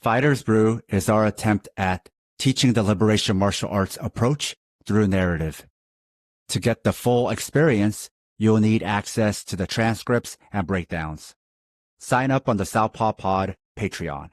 Fighters Brew is our attempt at teaching the liberation martial arts approach through narrative. To get the full experience, you'll need access to the transcripts and breakdowns. Sign up on the Southpaw Pod Patreon.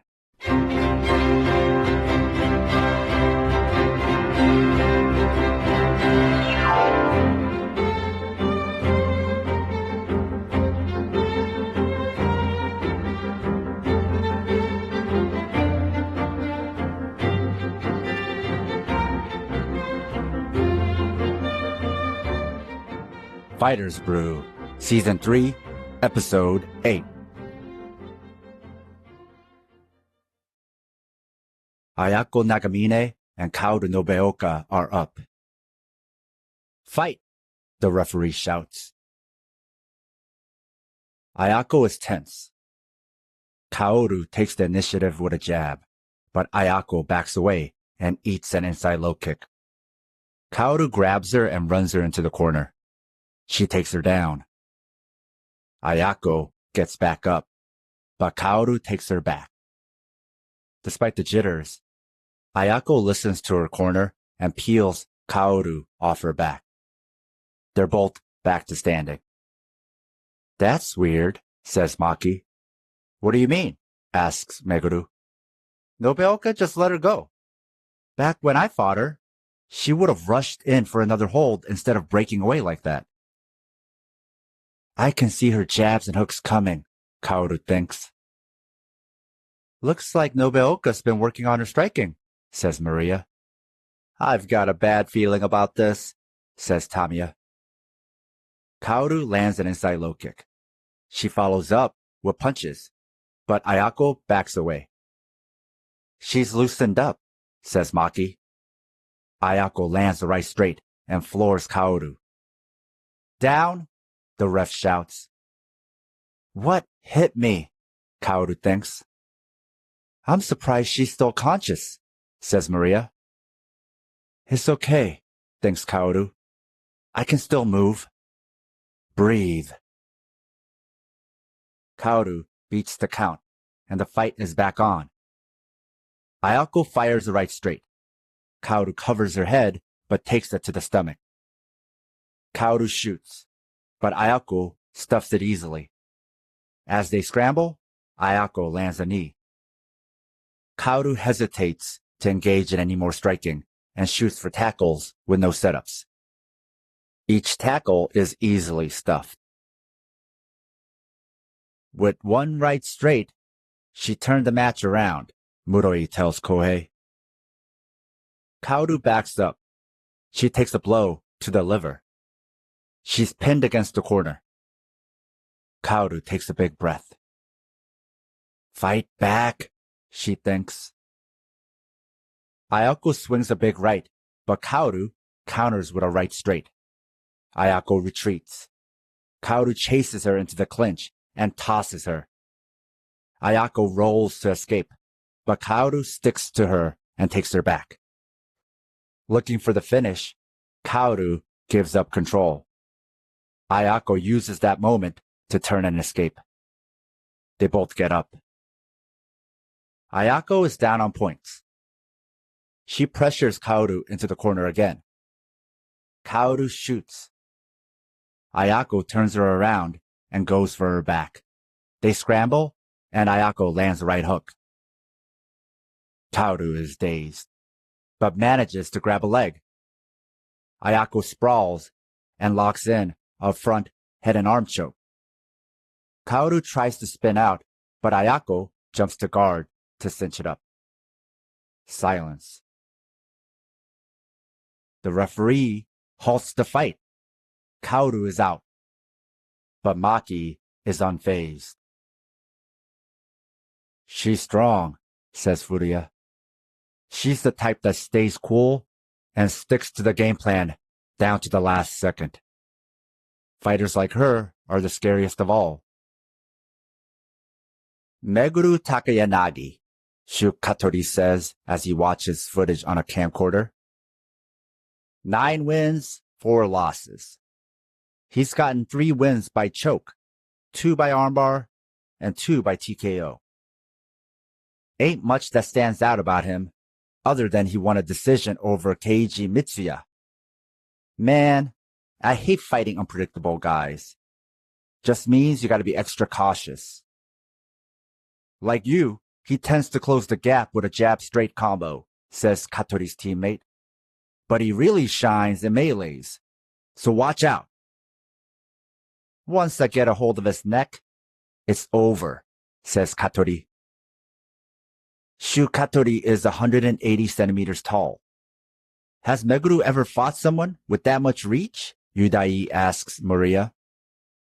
Fighters Brew, Season 3, Episode 8. Ayako Nagamine and Kaoru Nobeoka are up. Fight, the referee shouts. Ayako is tense. Kaoru takes the initiative with a jab, but Ayako backs away and eats an inside low kick. Kaoru grabs her and runs her into the corner. She takes her down. Ayako gets back up, but Kaoru takes her back. Despite the jitters, Ayako listens to her corner and peels Kaoru off her back. They're both back to standing. That's weird, says Maki. What do you mean? Asks Meguru. Nobeoka just let her go. Back when I fought her, she would have rushed in for another hold instead of breaking away like that. I can see her jabs and hooks coming, Kaoru thinks. Looks like Nobeoka's been working on her striking, says Maria. I've got a bad feeling about this, says Tamiya. Kaoru lands an inside low kick. She follows up with punches, but Ayako backs away. She's loosened up, says Maki. Ayako lands the right straight and floors Kaoru. Down, the ref shouts. What hit me? Kaoru thinks. I'm surprised she's still conscious, says Maria. It's okay, thinks Kaoru. I can still move. Breathe. Kaoru beats the count, and the fight is back on. Ayako fires the right straight. Kaoru covers her head, but takes it to the stomach. Kaoru shoots, but Ayako stuffs it easily. As they scramble, Ayako lands a knee. Kaoru hesitates to engage in any more striking and shoots for tackles with no setups. Each tackle is easily stuffed. With one right straight, she turned the match around, Muroi tells Kohei. Kaoru backs up. She takes a blow to the liver. She's pinned against the corner. Kaoru takes a big breath. Fight back, she thinks. Ayako swings a big right, but Kaoru counters with a right straight. Ayako retreats. Kaoru chases her into the clinch and tosses her. Ayako rolls to escape, but Kaoru sticks to her and takes her back. Looking for the finish, Kaoru gives up control. Ayako uses that moment to turn and escape. They both get up. Ayako is down on points. She pressures Kaoru into the corner again. Kaoru shoots. Ayako turns her around and goes for her back. They scramble, and Ayako lands the right hook. Kaoru is dazed, but manages to grab a leg. Ayako sprawls and locks in a front head and arm choke. Kaoru tries to spin out, but Ayako jumps to guard to cinch it up. Silence. The referee halts the fight. Kaoru is out, but Maki is unfazed. She's strong, says Furuya. She's the type that stays cool and sticks to the game plan down to the last second. Fighters like her are the scariest of all. Meguru Takayanagi, Shukatori says as he watches footage on a camcorder. 9 wins, 4 losses. He's gotten 3 wins by choke, 2 by armbar, and 2 by TKO. Ain't much that stands out about him, other than he won a decision over Keiji Mitsuya. Man, I hate fighting unpredictable guys. Just means you gotta be extra cautious. Like you, he tends to close the gap with a jab straight combo, says Katori's teammate. But he really shines in melees, so watch out. Once I get a hold of his neck, it's over, says Katori. Shu Katori is 180 centimeters tall. Has Meguru ever fought someone with that much reach? Yudai asks Maria.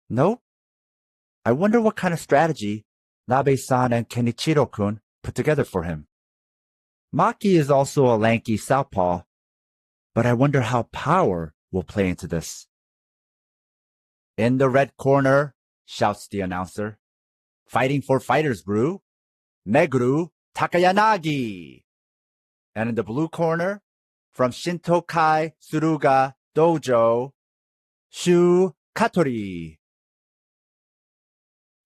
Nope. I wonder what kind of strategy Nabe-san and Kenichiro-kun put together for him. Maki is also a lanky southpaw, but I wonder how power will play into this. In the red corner, shouts the announcer, fighting for fighters, Brew, Meguru Takayanagi. And in the blue corner, from Shintokai Suruga Dojo, Shu Katori.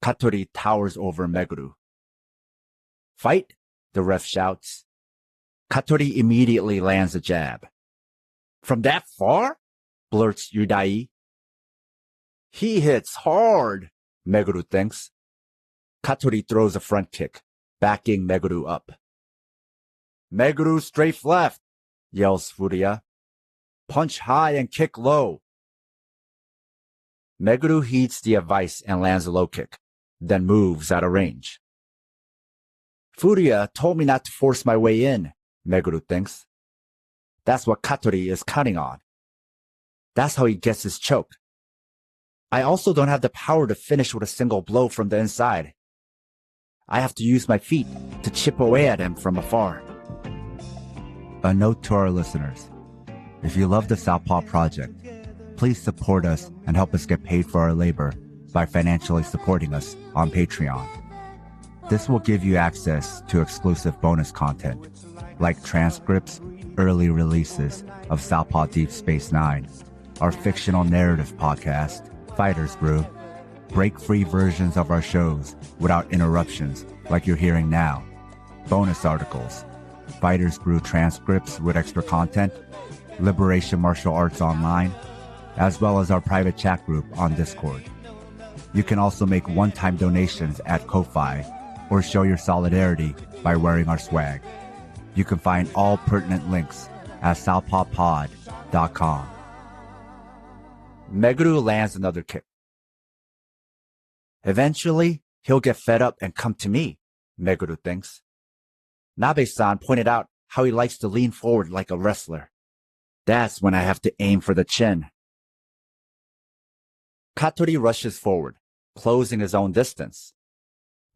Katori towers over Meguru. Fight, the ref shouts. Katori immediately lands a jab. From that far? Blurts Yudai. He hits hard, Meguru thinks. Katori throws a front kick, backing Meguru up. Meguru strafe left, yells Furuya. Punch high and kick low. Meguru heeds the advice and lands a low kick, then moves out of range. Furuya told me not to force my way in, Meguru thinks. That's what Katori is counting on. That's how he gets his choke. I also don't have the power to finish with a single blow from the inside. I have to use my feet to chip away at him from afar. A note to our listeners. If you love the Southpaw Project, please support us and help us get paid for our labor by financially supporting us on Patreon. This will give you access to exclusive bonus content, like transcripts, early releases of Southpaw Deep Space Nine, our fictional narrative podcast, Fighters Brew, break-free versions of our shows without interruptions like you're hearing now, bonus articles, Fighters Brew transcripts with extra content, Liberation Martial Arts Online, as well as our private chat group on Discord. You can also make one-time donations at Ko-Fi or show your solidarity by wearing our swag. You can find all pertinent links at southpawpod.com. Meguru lands another kick. Eventually, he'll get fed up and come to me, Meguru thinks. Nabe-san pointed out how he likes to lean forward like a wrestler. That's when I have to aim for the chin. Katori rushes forward, closing his own distance.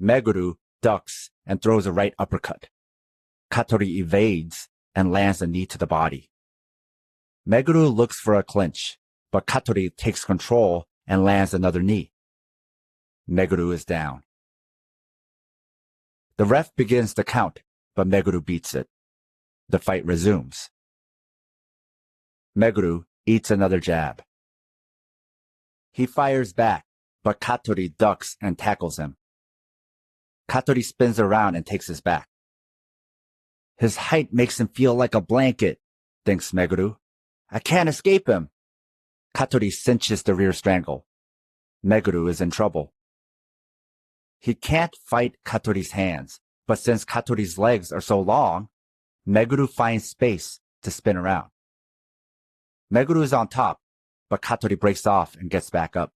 Meguru ducks and throws a right uppercut. Katori evades and lands a knee to the body. Meguru looks for a clinch, but Katori takes control and lands another knee. Meguru is down. The ref begins to count, but Meguru beats it. The fight resumes. Meguru eats another jab. He fires back, but Katori ducks and tackles him. Katori spins around and takes his back. His height makes him feel like a blanket, thinks Meguru. I can't escape him. Katori cinches the rear strangle. Meguru is in trouble. He can't fight Katori's hands, but since Katori's legs are so long, Meguru finds space to spin around. Meguru is on top, but Katori breaks off and gets back up.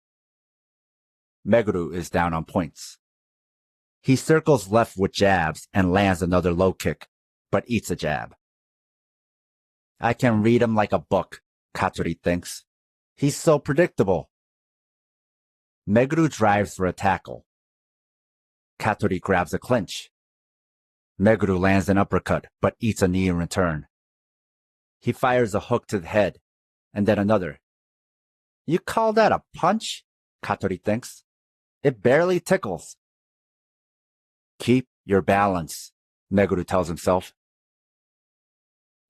Meguru is down on points. He circles left with jabs and lands another low kick, but eats a jab. I can read him like a book, Katori thinks. He's so predictable. Meguru drives for a tackle. Katori grabs a clinch. Meguru lands an uppercut, but eats a knee in return. He fires a hook to the head, and then another. You call that a punch? Katori thinks. It barely tickles. Keep your balance, Meguru tells himself.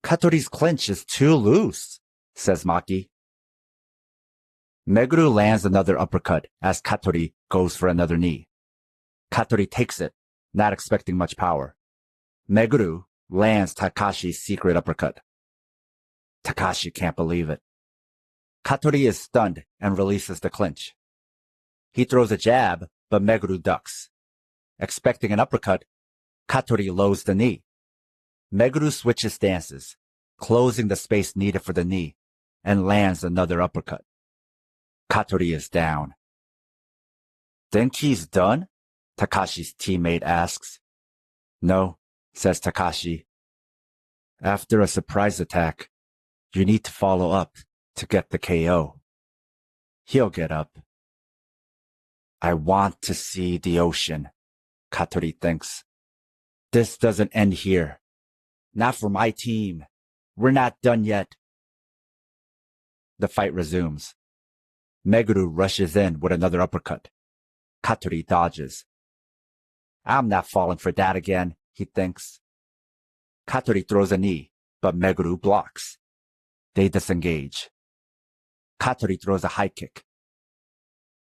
Katori's clinch is too loose, says Maki. Meguru lands another uppercut as Katori goes for another knee. Katori takes it, not expecting much power. Meguru lands Takashi's secret uppercut. Takashi can't believe it. Katori is stunned and releases the clinch. He throws a jab, but Meguru ducks. Expecting an uppercut, Katori lowers the knee. Meguru switches stances, closing the space needed for the knee, and lands another uppercut. Katori is down. Think he's done? Takashi's teammate asks. No, says Takashi. After a surprise attack, you need to follow up to get the KO. He'll get up. I want to see the ocean, Katori thinks. This doesn't end here. Not for my team. We're not done yet. The fight resumes. Meguru rushes in with another uppercut. Katori dodges. I'm not falling for that again, he thinks. Katori throws a knee, but Meguru blocks. They disengage. Katori throws a high kick.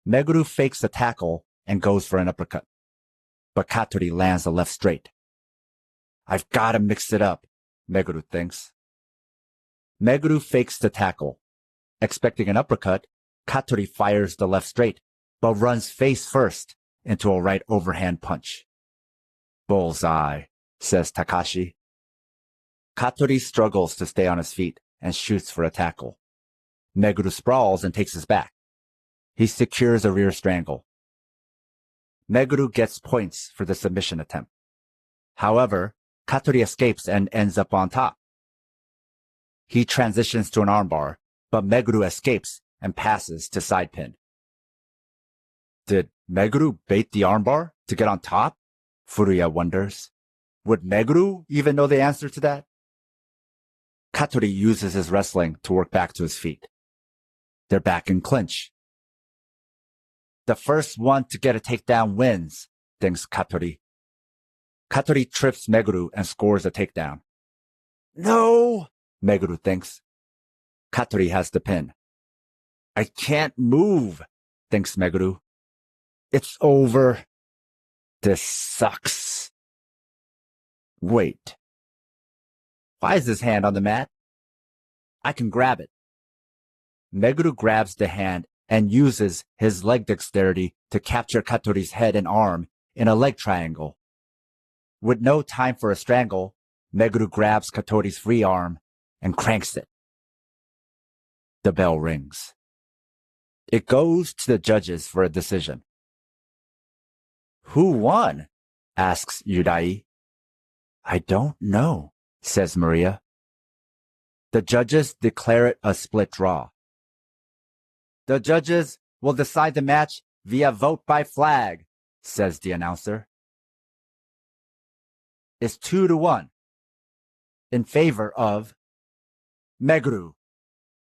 Meguru fakes the tackle and goes for an uppercut, but Katori lands a left straight. I've got to mix it up, Meguru thinks. Meguru fakes the tackle. Expecting an uppercut, Katori fires the left straight, but runs face first into a right overhand punch. Bullseye, says Takashi. Katori struggles to stay on his feet and shoots for a tackle. Meguru sprawls and takes his back. He secures a rear strangle. Meguru gets points for the submission attempt. However, Katori escapes and ends up on top. He transitions to an armbar, but Meguru escapes and passes to side pin. Did Meguru bait the armbar to get on top? Furuya wonders. Would Meguru even know the answer to that? Katori uses his wrestling to work back to his feet. They're back in clinch. The first one to get a takedown wins, thinks Katori. Katori trips Meguru and scores a takedown. No, Meguru thinks. Katori has the pin. I can't move, thinks Meguru. It's over. This sucks. Wait. Why is his hand on the mat? I can grab it. Meguru grabs the hand and uses his leg dexterity to capture Katori's head and arm in a leg triangle. With no time for a strangle, Meguru grabs Katori's free arm and cranks it. The bell rings. It goes to the judges for a decision. Who won? Asks Yudai. I don't know, says Maria. The judges declare it a split draw. The judges will decide the match via vote by flag, says the announcer. It's 2-1 in favor of Meguru.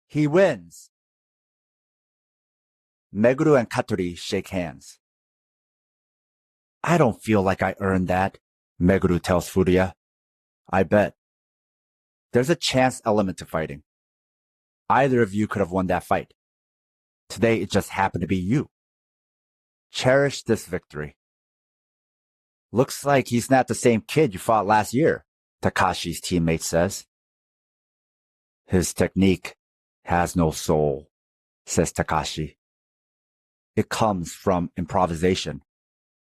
He wins. Meguru and Katori shake hands. I don't feel like I earned that, Meguru tells Furuya. I bet. There's a chance element to fighting. Either of you could have won that fight. Today it just happened to be you. Cherish this victory. Looks like he's not the same kid you fought last year, Takashi's teammate says. His technique has no soul, says Takashi. It comes from improvisation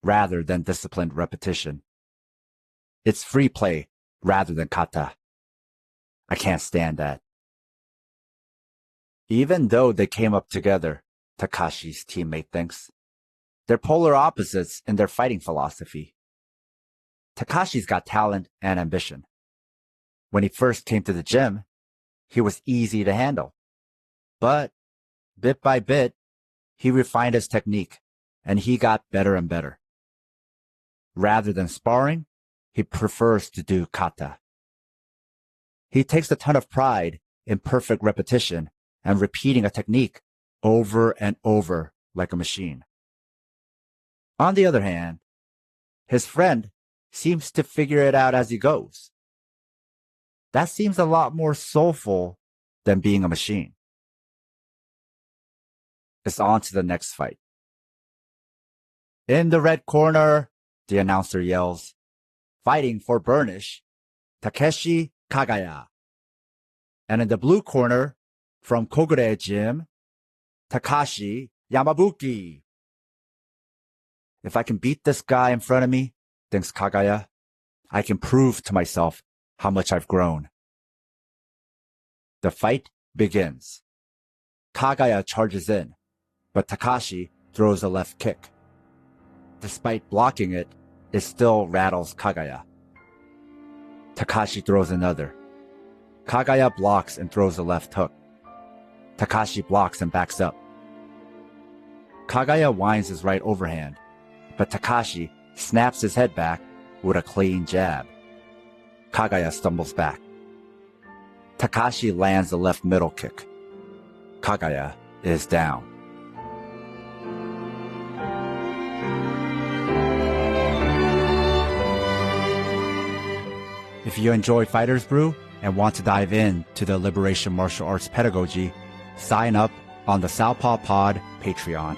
rather than disciplined repetition. It's free play rather than kata. I can't stand that. Even though they came up together, Takashi's teammate thinks, they're polar opposites in their fighting philosophy. Takashi's got talent and ambition. When he first came to the gym, he was easy to handle. But bit by bit, he refined his technique and he got better and better. Rather than sparring, he prefers to do kata. He takes a ton of pride in perfect repetition and repeating a technique over and over like a machine. On the other hand, his friend seems to figure it out as he goes. That seems a lot more soulful than being a machine. It's on to the next fight. In the red corner, the announcer yells, fighting for Burnish, Takeshi Kagaya. And in the blue corner, from Kogure Gym, Takashi Yamabuki. If I can beat this guy in front of me, thinks Kagaya, I can prove to myself how much I've grown. The fight begins. Kagaya charges in, but Takashi throws a left kick. Despite blocking it, it still rattles Kagaya. Takashi throws another. Kagaya blocks and throws a left hook. Takashi blocks and backs up. Kagaya winds his right overhand, but Takashi snaps his head back with a clean jab. Kagaya stumbles back. Takashi lands a left middle kick. Kagaya is down. If you enjoy Fighters Brew and want to dive into the Liberation Martial Arts pedagogy, sign up on the Southpaw Pod Patreon.